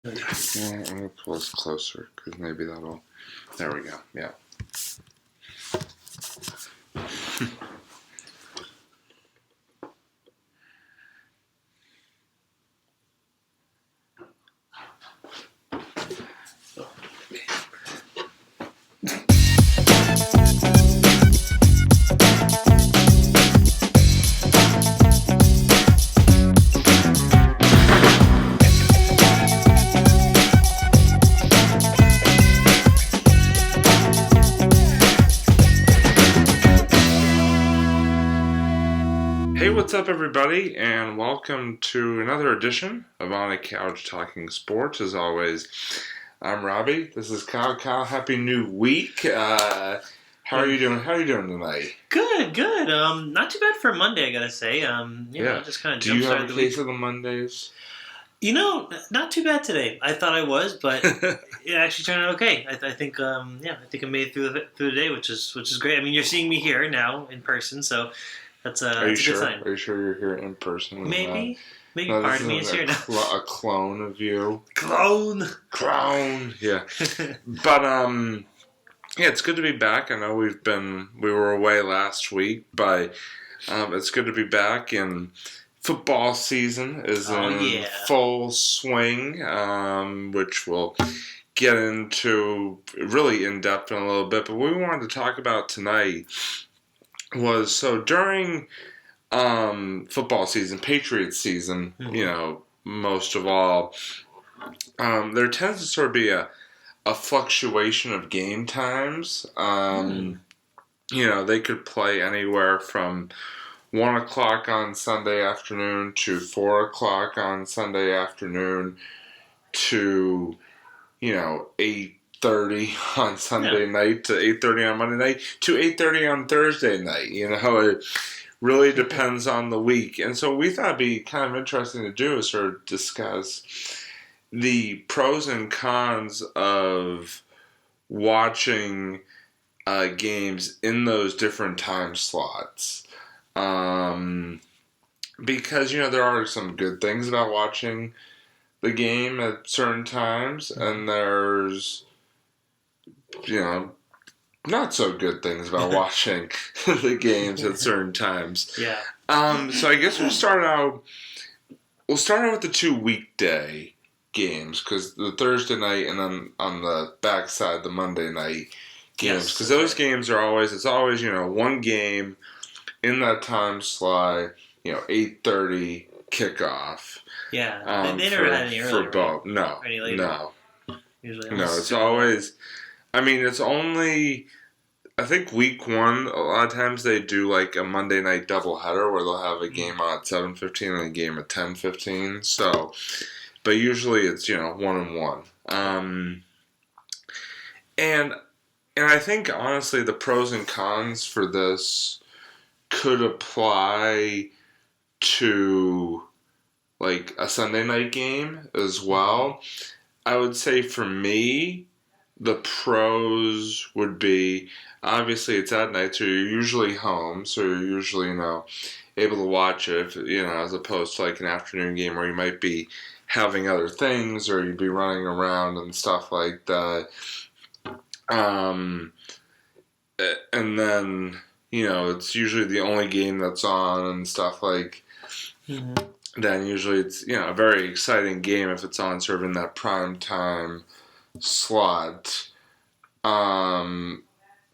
Well, I'm going to pull this closer because maybe that'll. There we go. Yeah. Hey, what's up, everybody, and welcome to another edition of On a Couch Talking Sports. As always, I'm Robbie. This is Kyle. Kyle, happy new week. How are you doing? How are you doing tonight? Good. Not too bad for Monday, I gotta say. Just kind of Do you have jump-started a the case week. of the Mondays? Not too bad today. I thought I was, but it actually turned out okay. I think I made it through the day, which is great. I mean, you're seeing me here now in person, so that's Are you a sure? good sign. Are you sure you're here in person? Maybe No, part this of me is isn't here now. a clone of you. Clone. Yeah. But yeah, it's good to be back. I know we were away last week, but it's good to be back, and football season is in full swing, which we'll get into really in depth in a little bit. But what we wanted to talk about tonight was during football season, Patriots season, most of all, there tends to sort of be a fluctuation of game times. They could play anywhere from 1 o'clock on Sunday afternoon to 4 o'clock on Sunday afternoon to 8:30 on Sunday night to 8:30 on Monday night to 8:30 on Thursday night. It really depends on the week. And so we thought it'd be kind of interesting to do is sort of discuss the pros and cons of watching games in those different time slots. Because, there are some good things about watching the game at certain times, and there's, not so good things about watching the games at certain times. Yeah. So I guess we'll start out with the 2 weekday games, because the Thursday night and then on the backside the Monday night games, because those games are always one game in that time slot, 8:30 kickoff. Yeah, they never had any earlier, for both. Right? No, any later? no, Usually, no. It's always. I mean, it's only. I think week one, a lot of times they do like a Monday night doubleheader where they'll have a game on at 7:15 and a game at 10:15. So, but usually it's 1-1. And I think honestly the pros and cons for this could apply to like a Sunday night game as well. I would say for me, the pros would be obviously it's at night, so you're usually home, so you're usually able to watch it, as opposed to like an afternoon game where you might be having other things or you'd be running around and stuff like that. And then it's usually the only game that's on and stuff like. Then usually it's a very exciting game if it's on sort of in that prime time slot.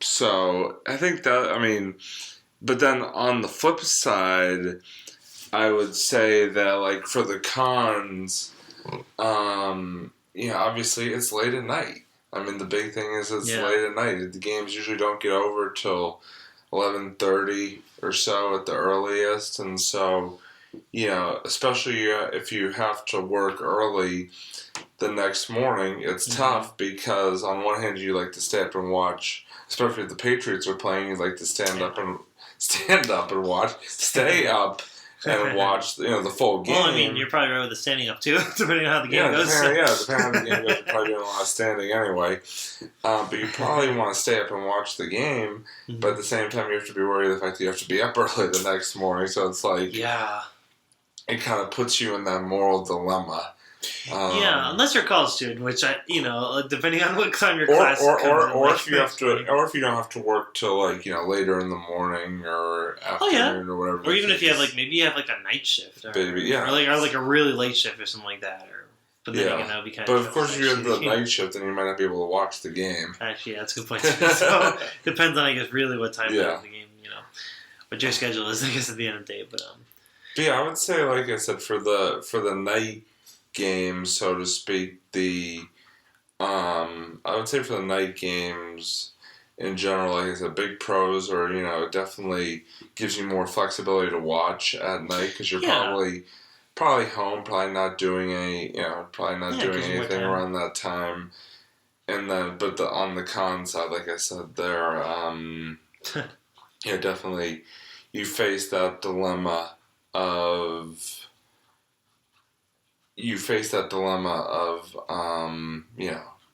So I think that but then on the flip side, I would say that like for the cons, obviously it's late at night. I mean, the big thing is it's late at night. The games usually don't get over till 11:30 or so at the earliest, and so especially if you have to work early the next morning, it's tough because on one hand you like to stay up and watch, especially if the Patriots are playing. You like to stand up and watch, stay up and watch the full game. Well, I mean, you're probably right with the standing up too, depending on how the game goes. Depending on how the game goes, you're probably doing a lot of standing anyway. But you probably want to stay up and watch the game, but at the same time you have to be worried of the fact that you have to be up early the next morning. So it's like, it kind of puts you in that moral dilemma Yeah, unless you're a college student, which depending on what time your class or if you have to, or if you don't have to work till later in the morning or afternoon or whatever. Or even if you have maybe you have a night shift, or a really late shift or something like that, but then again, that would be kind of. But of course, if you have the night shift, then you might not be able to watch the game. Actually, yeah, that's a good point. So depends on really what time of the game, what your schedule is. I guess at the end of the day, but yeah, I would say, like I said, for the night games, so to speak, I would say for the night games in general, like I said, big pros or it definitely gives you more flexibility to watch at night because you're probably home, probably not doing anything around that time. And then, but on the con side, like I said, there, definitely you face that dilemma of.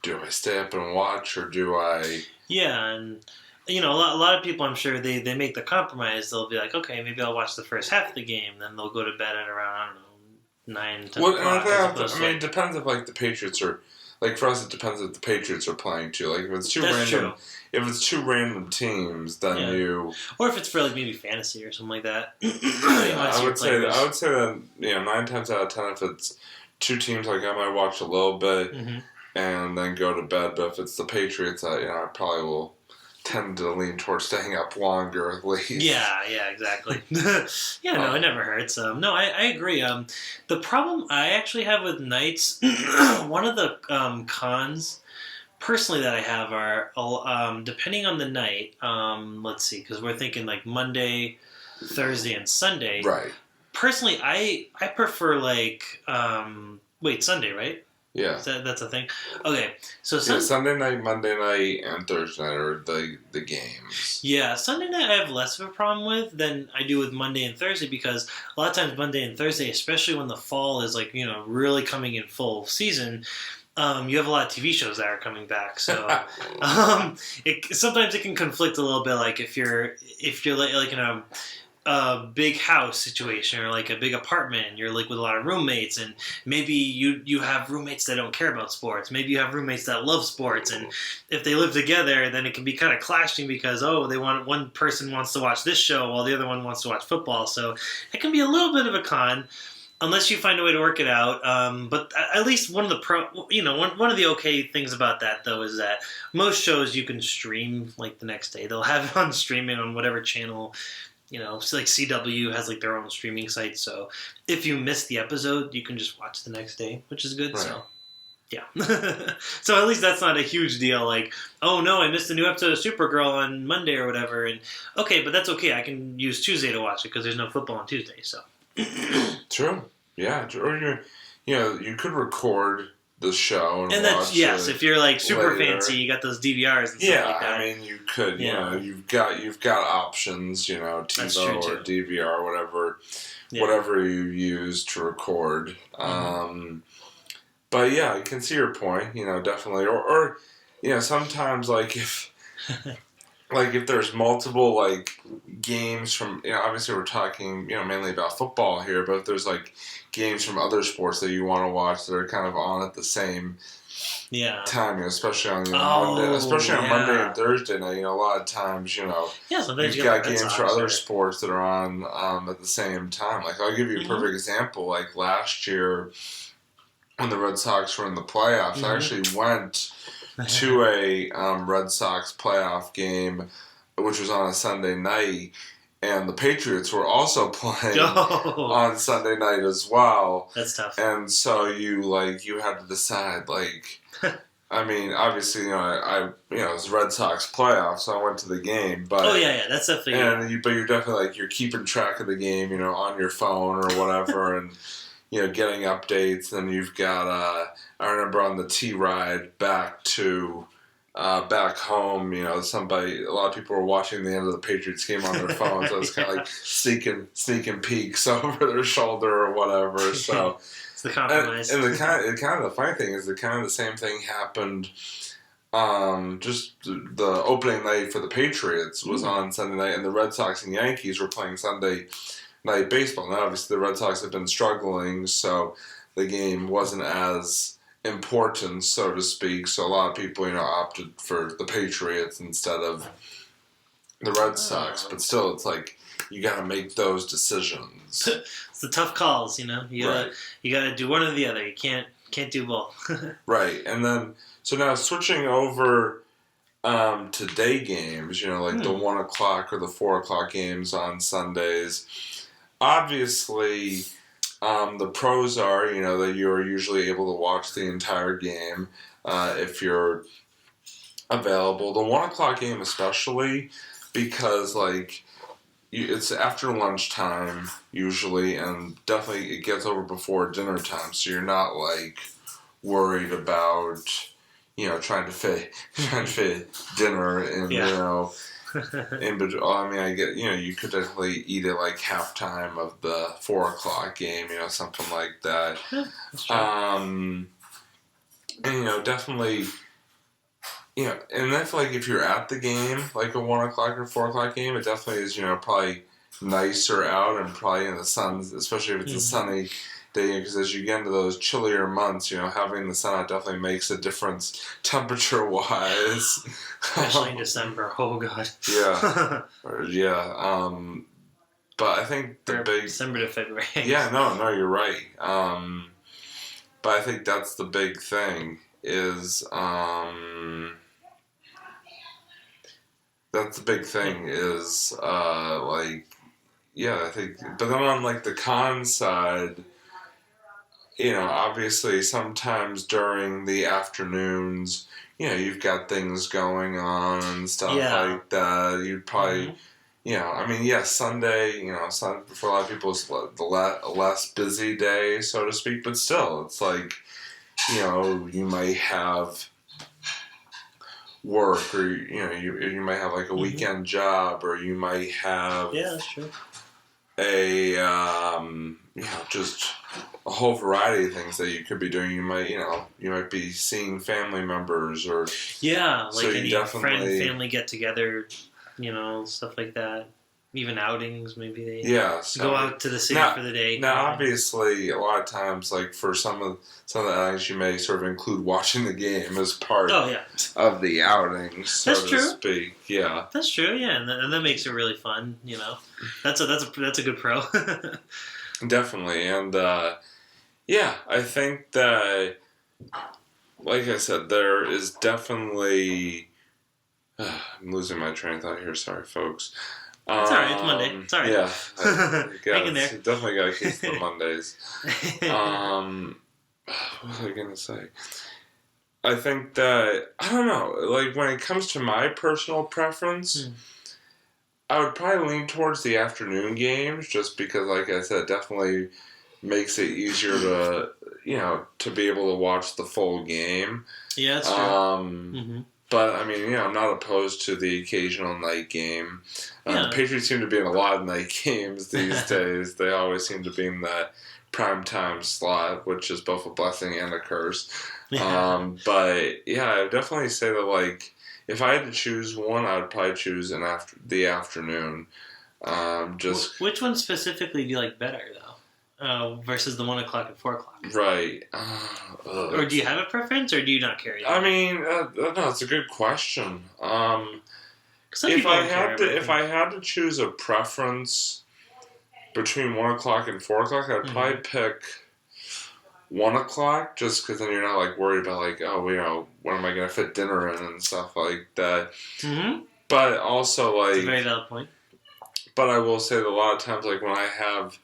Do I stay up and watch or do I? Yeah, and a lot of people, I'm sure they make the compromise. They'll be like, okay, maybe I'll watch the first half of the game, then they'll go to bed at around 9, 10 o'clock. It depends if the Patriots are for us. It depends if the Patriots are playing too. Like if it's two random teams, then or if it's for maybe fantasy or something like that. I would say that 9 times out of 10, if it's two teams, I might watch a little bit and then go to bed. But if it's the Patriots, I probably will tend to lean towards staying up longer at least. Yeah, exactly. No, it never hurts. No, I agree. The problem I actually have with nights, one of the cons personally that I have are depending on the night. Let's see, because we're thinking Monday, Thursday, and Sunday. Right. Personally, I prefer Sunday, right? Yeah. That's a thing? Okay. So Sunday night, Monday night, and Thursday night are the games. Yeah, Sunday night I have less of a problem with than I do with Monday and Thursday because a lot of times Monday and Thursday, especially when the fall is really coming in full season, you have a lot of TV shows that are coming back. So sometimes it can conflict a little bit. If you're in a big house situation or a big apartment and you're with a lot of roommates and maybe you have roommates that don't care about sports, maybe you have roommates that love sports, and if they live together then it can be kind of clashing because one person wants to watch this show while the other one wants to watch football, so it can be a little bit of a con unless you find a way to work it out. But at least one of the one of the okay things about that though is that most shows you can stream the next day. They'll have it on streaming on whatever channel. So CW has their own streaming site, so if you miss the episode, you can just watch the next day, which is good. Right. So, yeah. So at least that's not a huge deal. Oh no, I missed a new episode of Supergirl on Monday or whatever, and okay, but that's okay. I can use Tuesday to watch it because there's no football on Tuesday. So. True. Yeah. Or you could record the show and that's if you're super fancy, you got those DVRs and stuff like that. I mean you could you've got options, TiVo or DVR or whatever you use to record. But yeah, I can see your point, definitely. Or sometimes if if there's multiple games from obviously we're talking mainly about football here, but if there's games from other sports that you want to watch that are kind of on at the same time, especially on Monday and Thursday night. A lot of times, you've got games for other sports that are on at the same time. I'll give you a perfect example. Last year, when the Red Sox were in the playoffs, I actually went to a Red Sox playoff game, which was on a Sunday night. And the Patriots were also playing on Sunday night as well. That's tough. And so you had to decide I mean, obviously, it was Red Sox playoffs, so I went to the game. But that's definitely. But you're definitely you're keeping track of the game, on your phone or whatever, and getting updates. And you've got I remember on the T ride back to. Back home, a lot of people were watching the end of the Patriots game on their phones. So it's kind of sneaking peeks over their shoulder or whatever. So it's the compromise. And the kind of the funny thing is the same thing happened. Just the opening night for the Patriots was on Sunday night, and the Red Sox and Yankees were playing Sunday night baseball. Now, obviously, the Red Sox have been struggling, so the game wasn't as important, so to speak. So a lot of people, opted for the Patriots instead of the Red Sox. But still, it's like you got to make those decisions. It's the tough calls, You gotta do one or the other. You can't do both. Right, and then so now switching over to day games, like the 1 o'clock or the 4 o'clock games on Sundays. Obviously, the pros are, that you're usually able to watch the entire game if you're available. The 1 o'clock game especially, because, it's after lunchtime usually, and definitely it gets over before dinner time, so you're not, worried about, trying to fit dinner in, in between. I mean, I get, you could definitely eat it halftime of the 4 o'clock game, something like that. Yeah, that's true. And, definitely, and I feel like if you're at the game, like a 1 o'clock or 4 o'clock game, it definitely is, probably nicer out and probably in the sun, especially if it's a sunny day, because as you get into those chillier months, having the sun out definitely makes a difference temperature-wise. Especially in December. Oh, God. Yeah. Yeah. But I think the big... December to February. Yeah, no, you're right. But I think that's the big thing is... That's the big thing is, I think... But then on, the con side... obviously sometimes during the afternoons, you've got things going on and stuff like that. You'd probably, Sunday, for a lot of people it's a less busy day, so to speak, but still, it's you might have work or, you might have a weekend job or you might have... Yeah, that's true. Just a whole variety of things that you could be doing. You might be seeing family members or any family get together, stuff like that. Even outings, maybe they go out to the city for the day. Now, obviously, a lot of times, for some of the outings, you may sort of include watching the game as part of the outing, so to speak. Yeah, that's true. Yeah, and that makes it really fun. That's a good pro. Definitely, and I think that, like I said, there is definitely. I'm losing my train of thought here. Sorry, folks. It's alright, it's Monday. It's alright. Yeah. Hang in there. Definitely got to keep the Mondays. What was I going to say? I think that, I don't know, when it comes to my personal preference, I would probably lean towards the afternoon games just because, like I said, it definitely makes it easier to be able to watch the full game. Yeah, that's true. But, I mean, I'm not opposed to the occasional night game. The Patriots seem to be in a lot of night games these days. They always seem to be in that primetime slot, which is both a blessing and a curse. Yeah. But, I would definitely say that, if I had to choose one, I would probably choose the afternoon. Which one specifically do you like better, though? Versus the 1 o'clock and 4 o'clock. Right. Or do you have a preference, or do you not care? I mean, no, it's a good question. If I had to choose a preference between 1 o'clock and 4 o'clock, I'd probably pick 1 o'clock, just because then you're not worried about when am I going to fit dinner in and stuff like that. But also it's a very valid point. But I will say that a lot of times when I have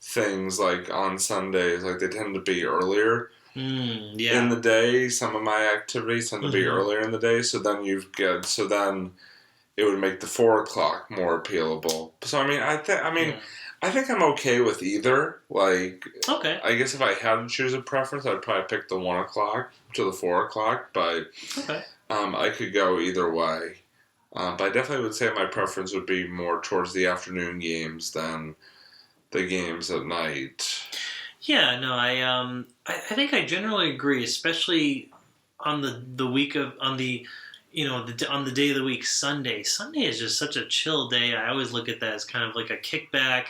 things on Sundays, they tend to be earlier in the day. Some of my activities tend to be earlier in the day, so then it would make the 4 o'clock more appealable. So I think I'm okay with either. Okay. I guess if I had to choose a preference, I'd probably pick the 1 o'clock to the 4 o'clock, but I could go either way. But I definitely would say my preference would be more towards the afternoon games than the games at night. Yeah, no, I think I generally agree, especially on the week of on the day of the week, Sunday. Sunday is just such a chill day. I always look at that as kind of like a kickback.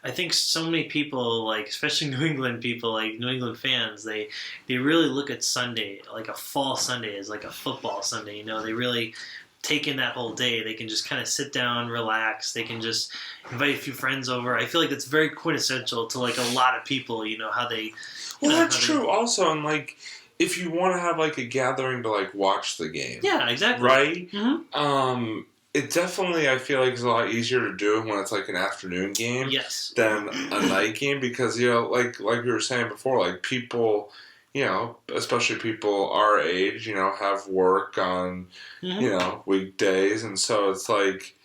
I think so many people, like especially New England people, like New England fans, they really look at Sunday, like a fall Sunday, as like a football Sunday. They really take in that whole day. They can just kind of sit down, relax. They can just invite a few friends over. I feel like it's very quintessential to like a lot of people. How they. Well, that's true. Also, and like, if you want to have like a gathering to like watch the game, yeah, exactly, right? Mm-hmm. It definitely, I feel like, is a lot easier to do when it's like an afternoon game, yes, than a night game, because like we were saying before, like people, especially people our age, have work on, weekdays, and so it's like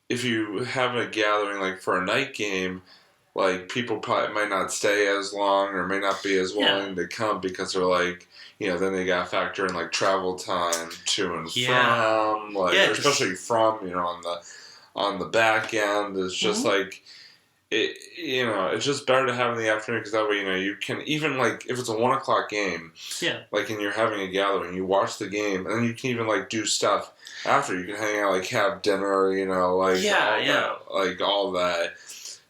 if you have a gathering like for a night game, like people probably might not stay as long or may not be as willing to come because they're like. Then they got to factor in like travel time to and from, like especially from on the back end. It's just like it. It's just better to have in the afternoon because that way you can even like if it's a 1:00 game, like and you're having a gathering, you watch the game and then you can even like do stuff after. You can hang out, like have dinner, like all that.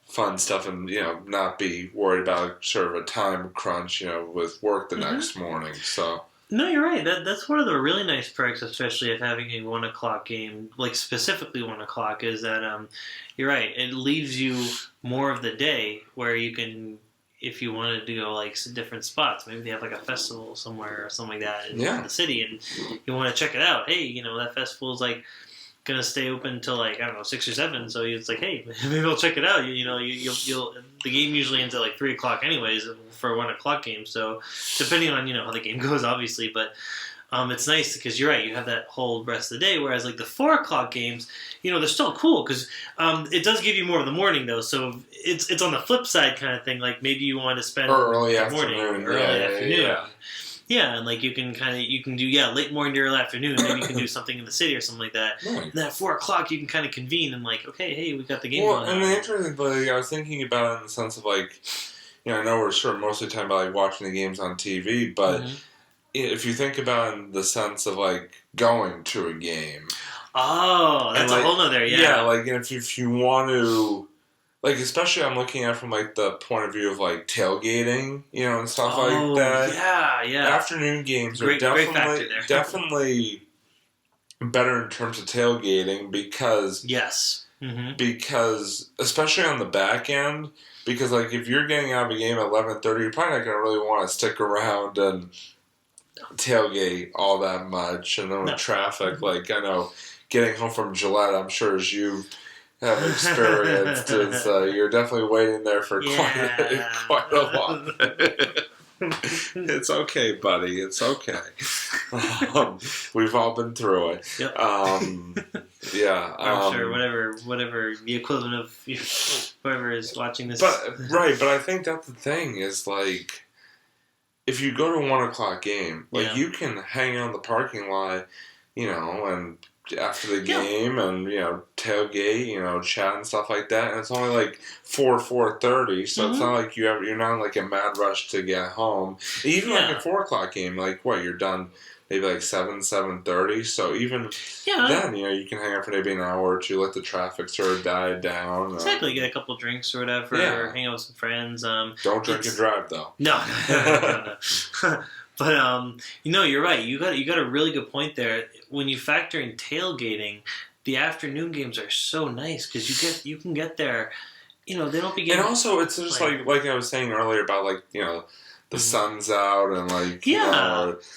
Fun stuff and not be worried about sort of a time crunch with work the next morning. So no, you're right. That's one of the really nice perks, especially of having a 1:00 game, like specifically 1:00, is that you're right. It leaves you more of the day where you can, if you wanted to go like different spots, maybe they have like a festival somewhere or something like that in the city, and you want to check it out. Hey, that festival is like. Gonna stay open until like 6 or 7. So it's like, hey, maybe I'll check it out. You'll the game usually ends at like 3:00 anyways for a 1:00 game. So depending on how the game goes, obviously, but it's nice because you're right. You have that whole rest of the day. Whereas like the 4:00 games, they're still cool because it does give you more of the morning though. So it's on the flip side kind of thing. Like maybe you want to spend early the morning, early afternoon. Yeah. Yeah, and like you can do late morning to early afternoon. Maybe you can do something in the city or something like that. Right. And then at 4:00 you can kind of convene and like, okay, hey, we got the game. Well, and the interesting thing, I was thinking about it in the sense of like, I know we're sort of mostly talking about like watching the games on TV, but if you think about it in the sense of like going to a game. Oh, that's a whole nother, Yeah, like if you want to. Like, especially I'm looking at it from, like, the point of view of, like, tailgating, and stuff like that. Yeah. Afternoon games are definitely better in terms of tailgating because... Yes. Mm-hmm. Because, especially on the back end, because, like, if you're getting out of a game at 11:30, you're probably not going to really want to stick around and tailgate all that much. And then with traffic, like, I know getting home from Gillette, I'm sure as you... have experienced is you're definitely waiting there for quite a while. It's okay, buddy. It's okay. We've all been through it. Yep. Yeah. I'm sure whatever the equivalent of whoever is watching this. But I think that's the thing is like if you go to a 1:00 game, like you can hang out in the parking lot, and after the game and tailgate, chat and stuff like that, and it's only like 4:30, so it's not like you're not in like a mad rush to get home. Even like a 4:00 game, like what you're done maybe like 7:30, so even then you can hang out for maybe an hour or two, let the traffic sort of die down. Exactly, get a couple drinks or whatever, or hang out with some friends. Don't drink and drive though. No. But you're right. You got a really good point there. When you factor in tailgating, the afternoon games are so nice because you can get there. They don't begin. And also, it's just like I was saying earlier about like the sun's out and like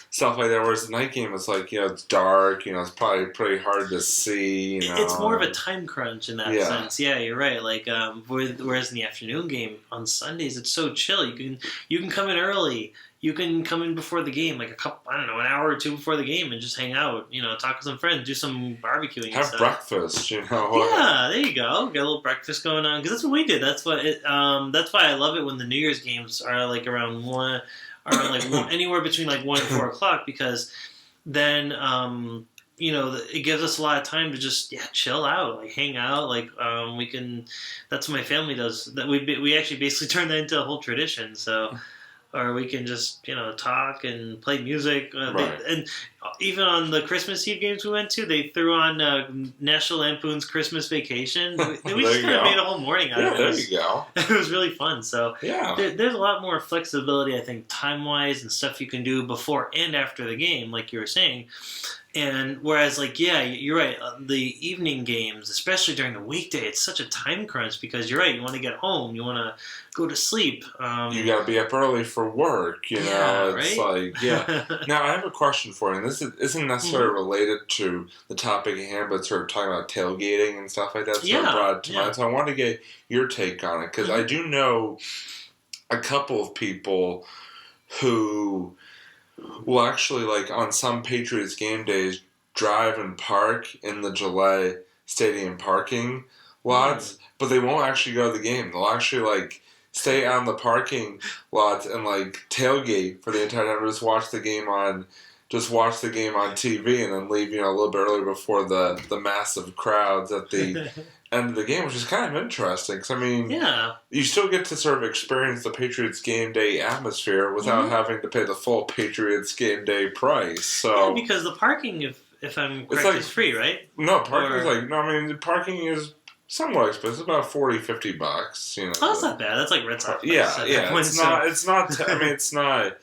stuff like that. Whereas the night game, it's like it's dark. It's probably pretty hard to see. It's more of a time crunch in that sense. Yeah, you're right. Like whereas in the afternoon game on Sundays, it's so chill. You can come in early. You can come in before the game, like an hour or two before the game, and just hang out. Talk with some friends, do some barbecuing. Have breakfast. Yeah, there you go. Get a little breakfast going on because that's what we did. That's what. That's why I love it when the New Year's games are like around anywhere between like 1 and 4:00 because then it gives us a lot of time to just chill out, like hang out, like we can. That's what my family does. That we actually basically turned that into a whole tradition. So. Or we can just, talk and play music. Right. And even on the Christmas Eve games we went to, they threw on National Lampoon's Christmas Vacation. We just kind of made a whole morning out of it. Yeah, there you go. It was really fun. So yeah, there's a lot more flexibility, I think, time-wise and stuff you can do before and after the game, like you were saying. And whereas, like, yeah, you're right, the evening games, especially during the weekday, it's such a time crunch because you're right, you want to get home, you want to go to sleep. You got to be up early for work, you know, it's right? like, yeah. Now, I have a question for you, and this isn't necessarily related to the topic at hand, but sort of talking about tailgating and stuff like that, so I brought it to mind. So I want to get your take on it, because I do know a couple of people who will actually, like, on some Patriots game days, drive and park in the Gillette Stadium parking lots, but they won't actually go to the game. They'll actually, like, stay on the parking lots and, like, tailgate for the entire time. Just watch the game on TV and then leave, you know, a little bit earlier before the massive crowds at the end of the game, which is kind of interesting. Because, I mean, you still get to sort of experience the Patriots game day atmosphere without having to pay the full Patriots game day price. So because the parking, if I'm correct, is free, right? No, parking is like, no, I mean, parking is somewhat expensive, about $40-$50, you know. Oh, that's not bad. That's like Red Sox. Yeah. It's not. I mean, it's not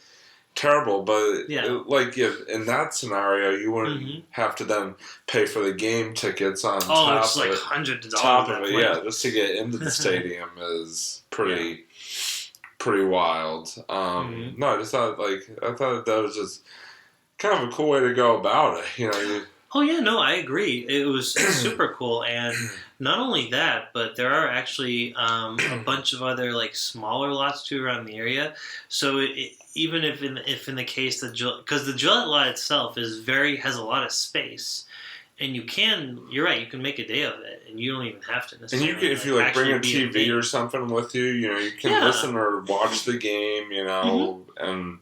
terrible, but like in that scenario, you wouldn't have to then pay for the game tickets on top it's like hundreds of dollars. Top of it, yeah, just to get into the stadium is pretty wild. No, I just thought I thought that was just kind of a cool way to go about it, you know. Oh, yeah, no, I agree. It was super cool. And not only that, but there are actually a bunch of other, like, smaller lots, too, around the area. So even if in the case that because the Gillette lot itself has a lot of space. And you're right, you can make a day of it, and you don't even have to necessarily. And if you, like, bring a TV or something with you, you know, you can listen or watch the game, you know, and...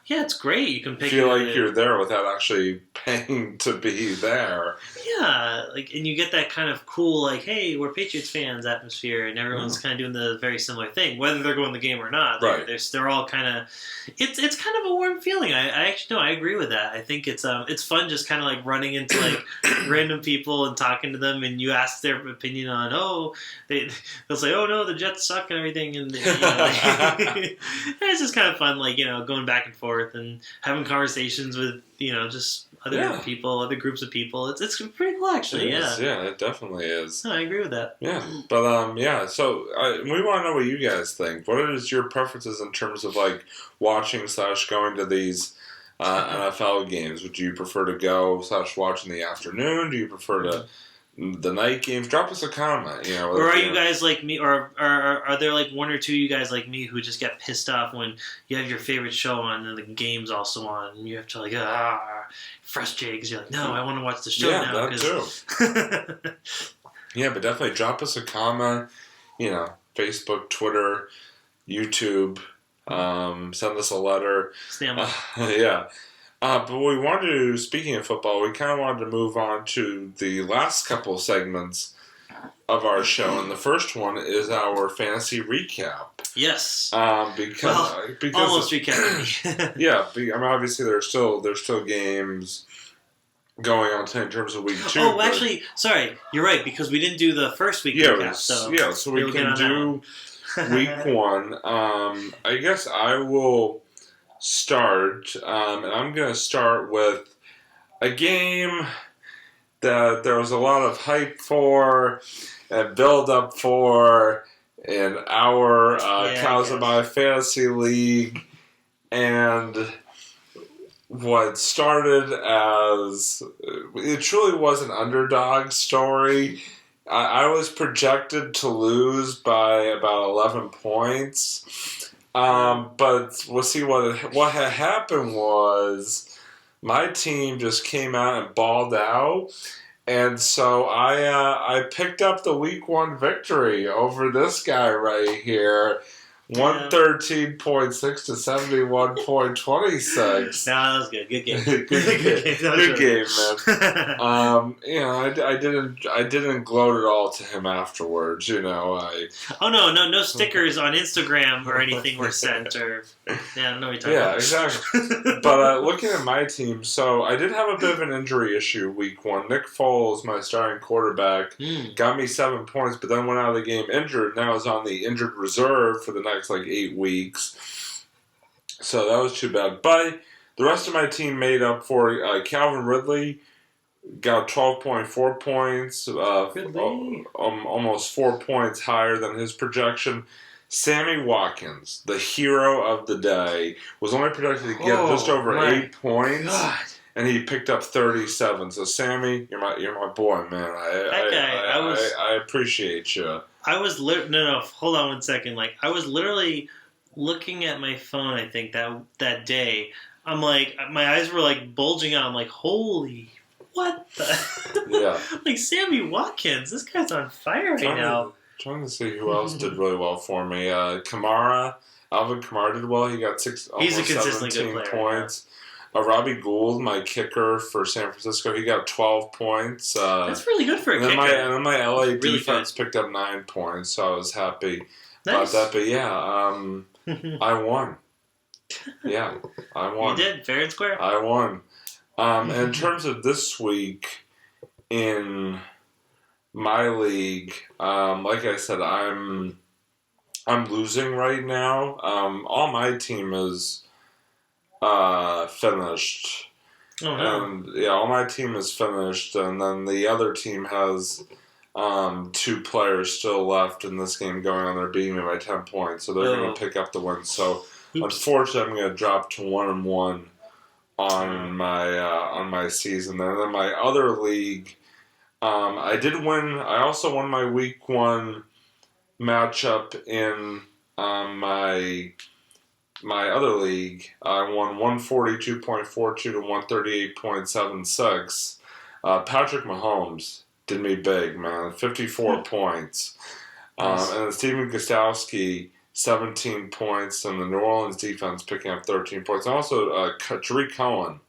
Yeah, it's great. You can feel like you're there without actually paying to be there. Yeah, like, and you get that kind of cool, like, hey, we're Patriots fans atmosphere, and everyone's kind of doing the very similar thing, whether they're going the game or not. Right. They're all kind of. It's kind of a warm feeling. I actually I agree with that. I think it's fun just kind of like running into like random people and talking to them, and you ask their opinion on they'll say, oh no, the Jets suck and everything, and you know, it's just kind of fun, like, you know, going back and forth and having conversations with, you know, just other people, other groups of people. It's pretty cool, actually. Yeah, it definitely is. No, I agree with that. Yeah, but so we want to know what you guys think. What is your preferences in terms of, like, watching / going to these NFL games? Would you prefer to go / watch in the afternoon? Do you prefer to the night games? Drop us a comment. You know, or are you guys like me, or are there like one or two of you guys like me who just get pissed off when you have your favorite show on and the game's also on, and you have to like frustrated because you're like, no, I want to watch the show now. Yeah, that too. Yeah, but definitely drop us a comment. You know, Facebook, Twitter, YouTube. Send us a letter. Yeah. But what we wanted to do, speaking of football, we kind of wanted to move on to the last couple of segments of our show, and the first one is our fantasy recap. Yes. Because almost recap. Yeah, I mean, obviously there's still games going on in terms of week 2. Oh, actually, sorry, you're right, because we didn't do the first week recap. So we can do week 1. I guess I will start, and I'm going to start with a game that there was a lot of hype for and build up for in our Kazuma Fantasy League, and what started as it truly was an underdog story. I was projected to lose by about 11 points. But we'll see what had happened was my team just came out and balled out, and so I picked up the week 1 victory over this guy right here. 113.6 to 71.26. No, that was good. Good game. Good game, man. I didn't gloat at all to him afterwards. Oh no stickers on Instagram or anything were sent or. Yeah, I don't know what you're talking about. Exactly. But looking at my team, so I did have a bit of an injury issue week 1. Nick Foles, my starting quarterback, got me 7 points, but then went out of the game injured. Now is on the injured reserve for the next 8 weeks. So that was too bad. But the rest of my team made up for Calvin Ridley got 12.4 points, almost 4 points higher than his projection. Sammy Watkins, the hero of the day, was only projected to get just over 8 points. God. And he picked up 37. So Sammy, you're my boy, man. I appreciate you. I was no. Hold on 1 second. I was literally looking at my phone. I think that day, I'm my eyes were bulging out. I'm holy, what the? Yeah. Sammy Watkins, this guy's on fire right now. Trying to see who else did really well for me. Alvin Kamara did well. He got He's a consistently 17 good player, points. Yeah. Robbie Gould, my kicker for San Francisco, he got 12 points. That's really good for a kicker. And then my LA defense picked up 9 points, so I was happy about that. But yeah, I won. Yeah, I won. You did, fair and square. I won. And in terms of this week in my league, like I said, I'm losing right now. All my team is finished. Oh, no. And yeah, all my team is finished, and then the other team has 2 players still left in this game going on. They're beating me by 10 points, so they're going to pick up the win. So unfortunately, I'm going to drop to 1-1 on my season. And then my other league, I did win. I also won my week 1 matchup in my other league. I won 142.42 to 138.76. Patrick Mahomes did me big, man. 54 points. Nice. And then Steven Gostowski, 17 points, and the New Orleans defense picking up 13 points. And also Tariq Cohen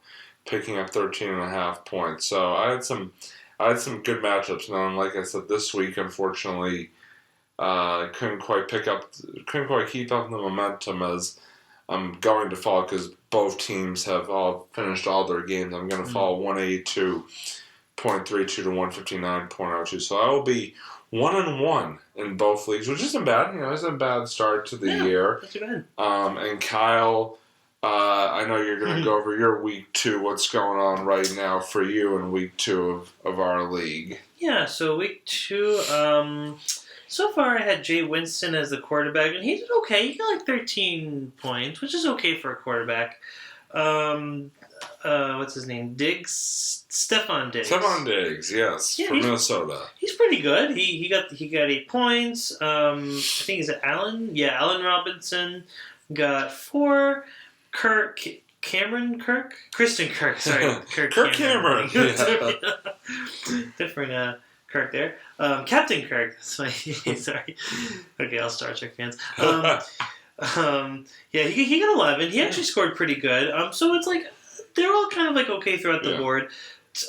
picking up 13.5 points. So I had some good matchups. And then, like I said, this week, unfortunately, couldn't quite keep up the momentum as I'm going to fall because both teams have all finished all their games. I'm going to fall 182.32 to 159.02. So I will be 1-1 in both leagues, which isn't bad. It's a bad start to the year. Not too bad. And Kyle, I know you're going to go over your week 2. What's going on right now for you in week 2 of our league? Yeah, so week 2, so far I had Jay Winston as the quarterback, and he did okay. He got 13 points, which is okay for a quarterback. What's his name? Stephon Diggs. Stephon Diggs, yes, from Minnesota. He's pretty good. He got 8 points. I think he's Allen. Yeah, Allen Robinson got 4. Kristen Kirk. Sorry, Kirk Cameron. Yeah. Different Kirk there. Captain Kirk. That's my sorry. Okay, all Star Trek fans. Yeah, he got 11. He actually scored pretty good. So it's they're all kind of okay throughout the board.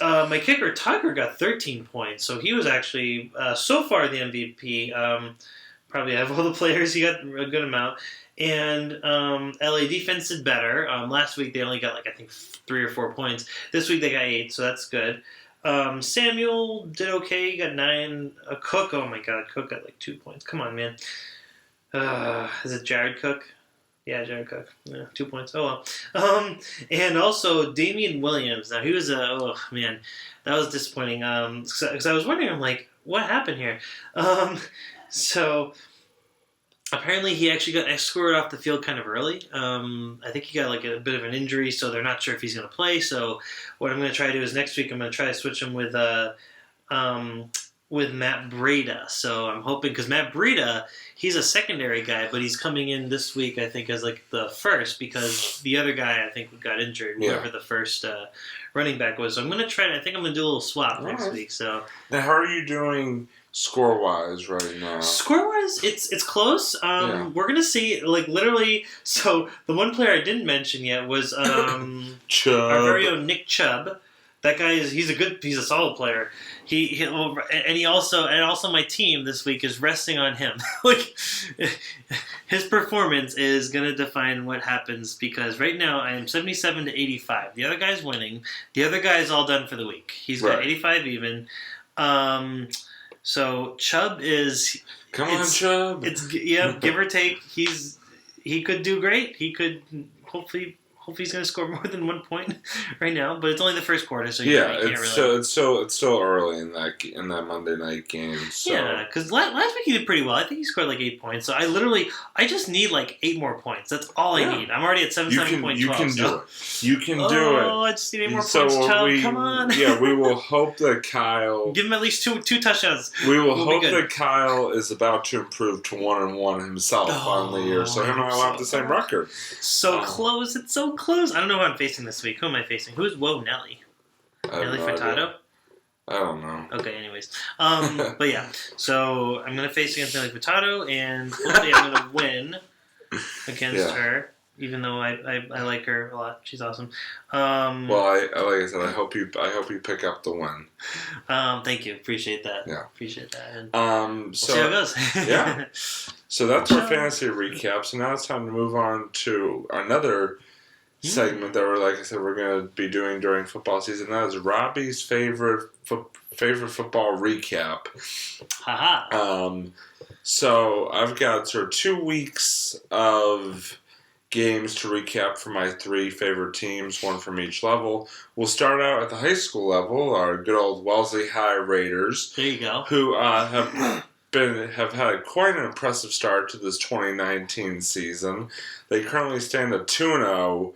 My kicker Tucker got 13 points, so he was actually so far the MVP. Probably out of all the players, he got a good amount. And LA defense did better. Last week they only got I think 3 or 4 points. This week they got 8, so that's good. Samuel did okay. He got 9. Cook, oh my God, Cook got 2 points. Come on, man. Is it Jared Cook? Yeah, Jared Cook. Yeah, 2 points. Oh well. And also Damian Williams. Now he was oh man, that was disappointing. Because I was wondering, what happened here? So apparently he actually got escorted off the field kind of early. I think he got a bit of an injury, so they're not sure if he's going to play. So what I'm going to try to do is next week I'm going to try to switch him with Matt Breida. So I'm hoping, because Matt Breida, he's a secondary guy, but he's coming in this week I think as the first, because the other guy I think got injured, whoever the first running back was. So I'm going to try to, I think I'm going to do a little swap next week. So now, how are you doing score-wise right now? Score-wise, it's close. We're gonna see literally. So the one player I didn't mention yet was Chubb. Our very own Nick Chubb. That guy he's a solid player. He also my team this week is resting on him. His performance is gonna define what happens because right now I am 77 to 85. The other guy's winning. The other guy's all done for the week. He's got 85 even. So Chubb is. Come on, Chubb. Give or take. He could do great. He could hopefully he's going to score more than 1 point right now. But it's only the first quarter, so it's still early in that Monday night game. So. Yeah, because last week he did pretty well. I think he scored 8 points. So I just need 8 more points. That's all I need. I'm already at 77.12. You can do it. You can do it. Oh, I just need 8 more points, Chubb. Come on. Yeah, we will hope that Kyle... Give him at least two touchdowns. We will hope that Kyle is about to improve to 1-1 himself on the year. So him and I will have the same record. So close. It's so close. I don't know who I'm facing this week. Who am I facing? Who's Nelly? Nelly Furtado? I don't know. Okay, anyways. But yeah. So I'm going to face against Nelly Furtado, and hopefully I'm going to win against her, even though I like her a lot. She's awesome. Well, like I said, I hope you pick up the win. Thank you. Appreciate that. Yeah. Appreciate that. And we'll see how it goes. Yeah. So that's our fantasy recap. So now it's time to move on to another segment that we're going to be doing during football season. That is Robbie's favorite football recap. Haha. So I've got sort of 2 weeks of games to recap for my 3 favorite teams, one from each level. We'll start out at the high school level, our good old Wellesley High Raiders. There you go. Who have had quite an impressive start to this 2019 season. They currently stand at 2-0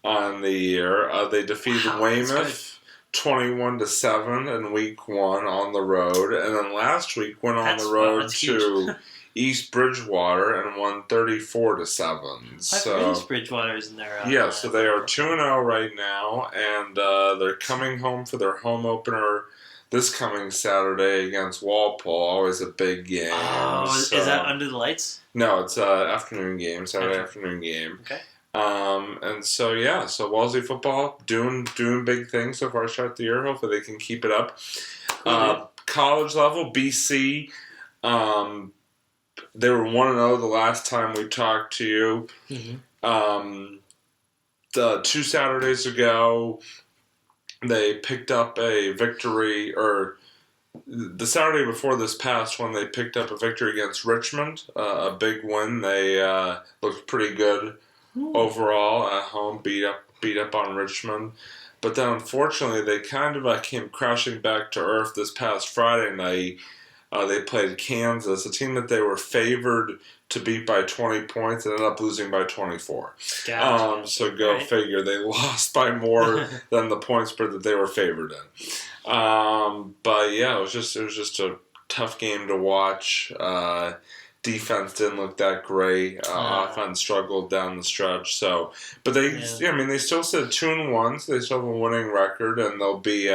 on the year. They defeated Weymouth 21-7 in week 1 on the road, and then last week went on the road to East Bridgewater and won 34-7. So East Bridgewater's in there. So they are 2-0 right now, and they're coming home for their home opener this coming Saturday against Walpole. Always a big game. Oh, is that under the lights? No, it's afternoon game, Saturday afternoon game. Okay. And so Wellesley football doing big things so far to start the year. Hopefully they can keep it up. Cool, college level, BC, they were 1-0 the last time we talked to you. Mm-hmm. The 2 Saturdays ago, they picked up a victory, or the Saturday before this past one, they picked up a victory against Richmond, a big win. They looked pretty good overall at home, beat up on Richmond. But then, unfortunately, they kind of came crashing back to earth this past Friday night. They played Kansas, a team that they were favored to beat by 20 points and ended up losing by 24. Gotcha. So go figure. They lost by more than the point spread that they were favored in. But yeah, it was just a tough game to watch. Defense didn't look that great. Offense struggled down the stretch. So, but they still said 2-1, so they still have a winning record, and they'll be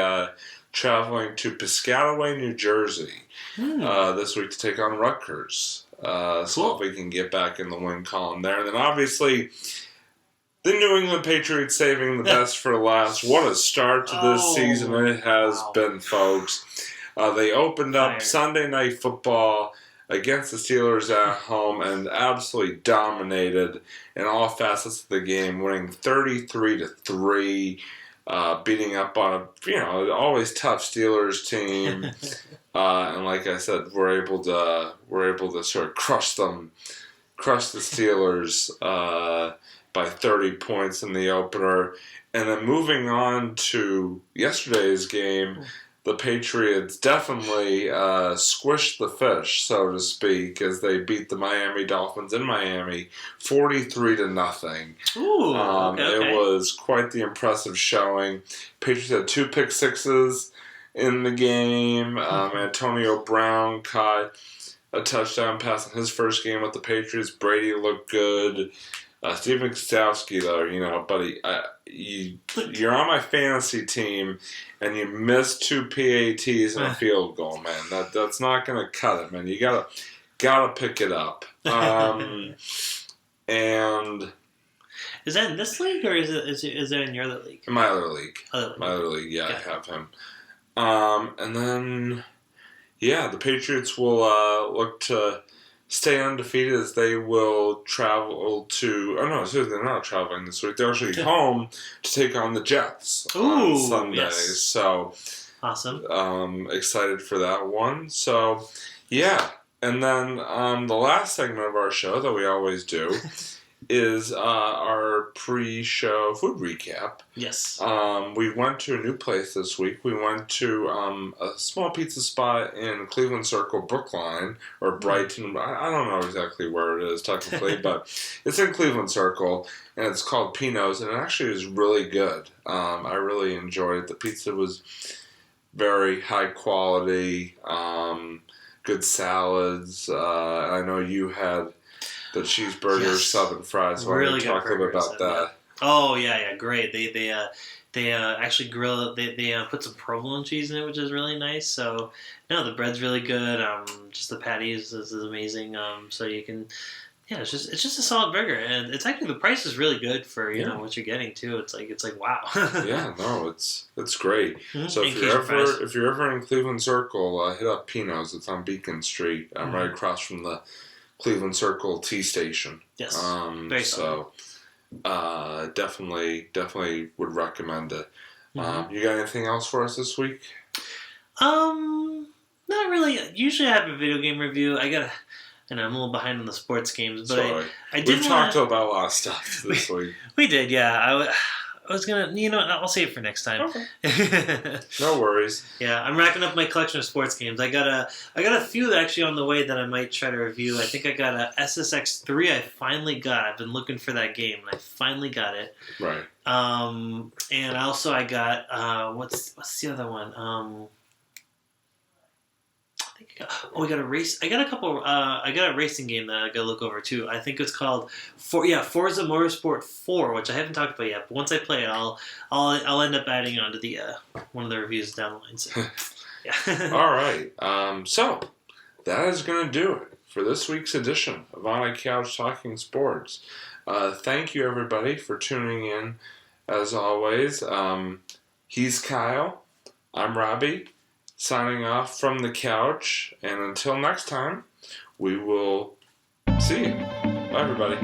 traveling to Piscataway, New Jersey, this week to take on Rutgers. So if we can get back in the win column there. And then obviously the New England Patriots saving the best for last. What a start to this season it has been, folks. They opened up Sunday Night Football against the Steelers at home and absolutely dominated in all facets of the game, winning 33-3. Beating up on a always tough Steelers team, and like I said, we're able to sort of crush the Steelers by 30 points in the opener, and then moving on to yesterday's game, the Patriots definitely squished the fish, so to speak, as they beat the Miami Dolphins in Miami 43-0. Ooh, okay. It was quite the impressive showing. Patriots had 2 pick sixes in the game. Antonio Brown caught a touchdown pass in his first game with the Patriots. Brady looked good. Steven Kostowski, though, buddy, you're on my fantasy team, and you missed 2 PATs and a field goal, man. That's not going to cut it, man. You gotta pick it up. And is that in this league, or is that in your other league? In my other league. My other league, yeah, okay. I have him. And then, the Patriots will look to stay undefeated as they will travel to... Oh, no, they're not traveling this week. They're actually home to take on the Jets on Sunday. Yes. So, awesome. Excited for that one. So, yeah. And then the last segment of our show that we always do is our pre-show food recap. Yes. We went to a new place this week. We went to a small pizza spot in Cleveland Circle, Brookline, or Brighton. I don't know exactly where it is technically, but it's in Cleveland Circle, and it's called Pino's, and it actually is really good. I really enjoyed it. The pizza was very high quality, good salads. I know you had the cheeseburger, sub and fries. So really I can talk a little bit about that. Oh yeah, great. They actually grill it. They put some provolone cheese in it, which is really nice. So no, the bread's really good. Just the patty is amazing. So you can, it's just a solid burger, and it's actually the price is really good for what you're getting too. It's like wow. Yeah, no, it's great. Mm-hmm. So if you're ever in Cleveland Circle, hit up Pino's. It's on Beacon Street, right across from the Cleveland Circle T station. Yes. Very so definitely would recommend it. You got anything else for us this week? Not really. Usually I have a video game review. And I'm a little behind on the sports games, but We've talked about a lot of stuff this week. We did, yeah. I was gonna, I'll save it for next time. Okay. No worries. Yeah, I'm racking up my collection of sports games. I got a few actually on the way that I might try to review. I think I got a SSX3. I finally got. I've been looking for that game, and I finally got it. Right. And also I got what's the other one? We got a race. I got a couple. I got a racing game that I got to look over too. I think it's called Forza Motorsport 4, which I haven't talked about yet. But once I play it, I'll end up adding it onto the one of the reviews down the line. So, yeah. All right. So that is going to do it for this week's edition of On a Couch Talking Sports. Thank you everybody for tuning in. As always, he's Kyle. I'm Robbie. Signing off from the couch, and until next time, we will see you. Bye, everybody.